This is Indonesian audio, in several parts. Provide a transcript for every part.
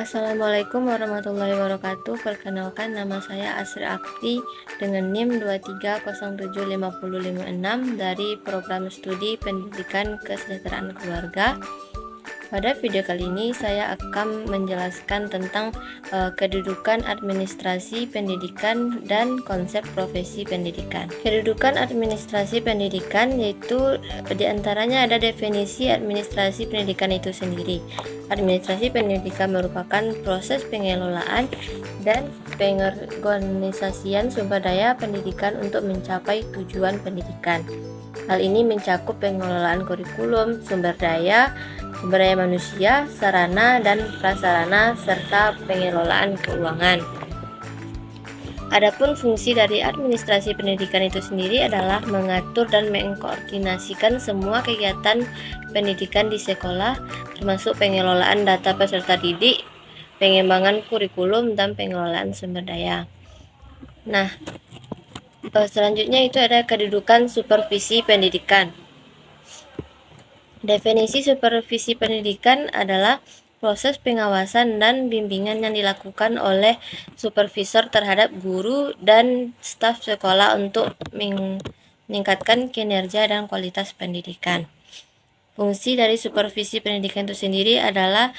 Assalamualaikum warahmatullahi wabarakatuh. Perkenalkan, nama saya Asri Akti dengan NIM 2307556 dari Program Studi Pendidikan Kesejahteraan Keluarga. Pada video kali ini saya akan menjelaskan tentang kedudukan administrasi pendidikan dan konsep profesi pendidikan. Kedudukan administrasi pendidikan yaitu diantaranya ada definisi administrasi pendidikan itu sendiri. Administrasi pendidikan merupakan proses pengelolaan dan pengorganisasian sumber daya pendidikan untuk mencapai tujuan pendidikan. Hal ini mencakup pengelolaan kurikulum, sumber daya manusia, sarana dan prasarana, serta pengelolaan keuangan. Adapun fungsi dari administrasi pendidikan itu sendiri adalah mengatur dan mengkoordinasikan semua kegiatan pendidikan di sekolah, termasuk pengelolaan data peserta didik, pengembangan kurikulum, dan pengelolaan sumber daya. Nah, selanjutnya itu ada kedudukan supervisi pendidikan. Definisi supervisi pendidikan adalah proses pengawasan dan bimbingan yang dilakukan oleh supervisor terhadap guru dan staf sekolah untuk meningkatkan kinerja dan kualitas pendidikan. Fungsi dari supervisi pendidikan itu sendiri adalah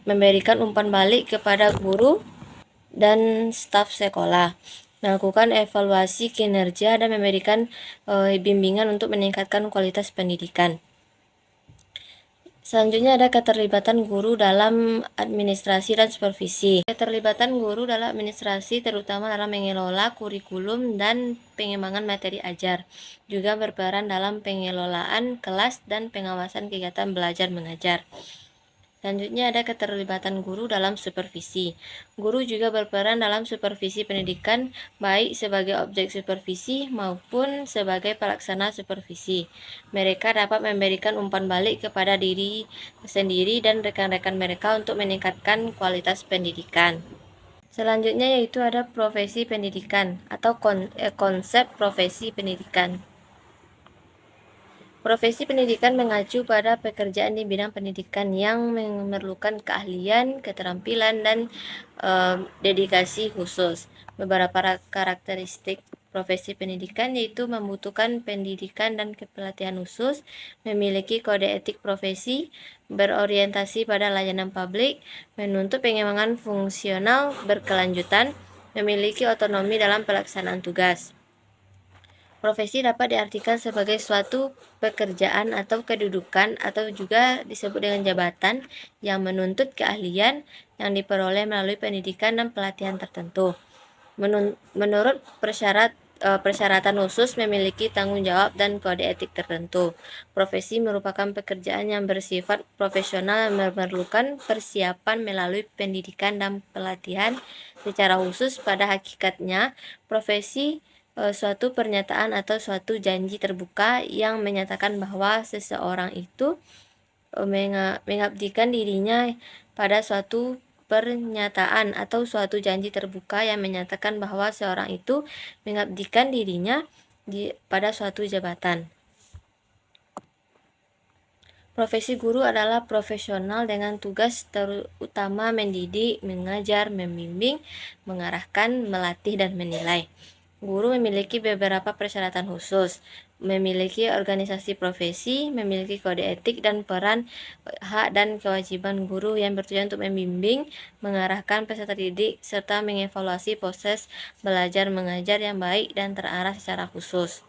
memberikan umpan balik kepada guru dan staf sekolah, melakukan evaluasi kinerja dan memberikan bimbingan untuk meningkatkan kualitas pendidikan. Selanjutnya ada keterlibatan guru dalam administrasi dan supervisi. Keterlibatan guru dalam administrasi terutama dalam mengelola kurikulum dan pengembangan materi ajar, juga berperan dalam pengelolaan kelas dan pengawasan kegiatan belajar mengajar. Selanjutnya ada keterlibatan guru dalam supervisi. Guru juga berperan dalam supervisi pendidikan, baik sebagai objek supervisi maupun sebagai pelaksana supervisi. Mereka dapat memberikan umpan balik kepada diri sendiri dan rekan-rekan mereka untuk meningkatkan kualitas pendidikan. Selanjutnya yaitu ada profesi pendidikan atau konsep profesi pendidikan. Profesi pendidikan mengacu pada pekerjaan di bidang pendidikan yang memerlukan keahlian, keterampilan, dan dedikasi khusus. Beberapa karakteristik profesi pendidikan yaitu membutuhkan pendidikan dan kepelatihan khusus, memiliki kode etik profesi, berorientasi pada layanan publik, menuntut pengembangan fungsional berkelanjutan, memiliki otonomi dalam pelaksanaan tugas. Profesi dapat diartikan sebagai suatu pekerjaan atau kedudukan atau juga disebut dengan jabatan yang menuntut keahlian yang diperoleh melalui pendidikan dan pelatihan tertentu. Menurut persyaratan khusus memiliki tanggung jawab dan kode etik tertentu. Profesi merupakan pekerjaan yang bersifat profesional yang memerlukan persiapan melalui pendidikan dan pelatihan. Secara khusus pada hakikatnya, profesi suatu pernyataan atau suatu janji terbuka yang menyatakan bahwa seseorang itu mengabdikan dirinya pada suatu pernyataan atau suatu janji terbuka yang menyatakan bahwa seorang itu mengabdikan dirinya pada suatu jabatan. Profesi guru adalah profesional dengan tugas terutama mendidik, mengajar, membimbing, mengarahkan, melatih, dan menilai. Guru memiliki beberapa persyaratan khusus, memiliki organisasi profesi, memiliki kode etik dan peran, hak dan kewajiban guru yang bertujuan untuk membimbing, mengarahkan peserta didik, serta mengevaluasi proses belajar mengajar yang baik dan terarah secara khusus.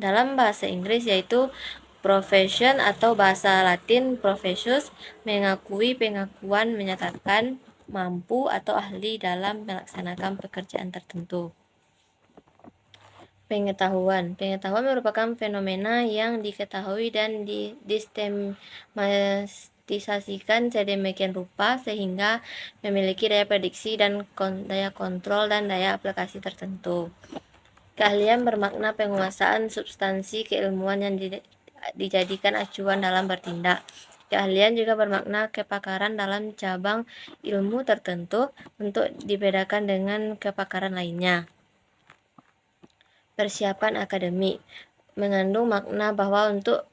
Dalam bahasa Inggris yaitu profession atau bahasa Latin professus, mengakui pengakuan menyatakan mampu atau ahli dalam melaksanakan pekerjaan tertentu. Pengetahuan merupakan fenomena yang diketahui dan disistematisasikan sedemikian rupa sehingga memiliki daya prediksi dan daya kontrol dan daya aplikasi tertentu. Keahlian bermakna penguasaan substansi keilmuan yang dijadikan acuan dalam bertindak. Keahlian juga bermakna kepakaran dalam cabang ilmu tertentu untuk dibedakan dengan kepakaran lainnya. Persiapan akademik mengandung makna bahwa untuk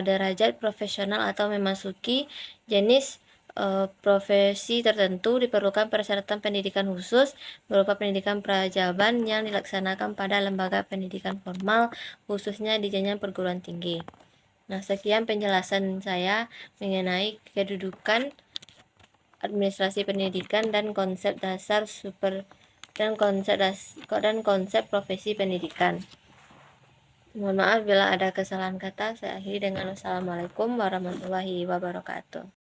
derajat profesional atau memasuki jenis profesi tertentu diperlukan persyaratan pendidikan khusus berupa pendidikan prajaban yang dilaksanakan pada lembaga pendidikan formal, khususnya di jenjang perguruan tinggi. Nah, sekian penjelasan saya mengenai kedudukan administrasi pendidikan dan konsep dasar dan konsep profesi pendidikan. Mohon maaf bila ada kesalahan kata. Saya akhiri dengan wassalamualaikum warahmatullahi wabarakatuh.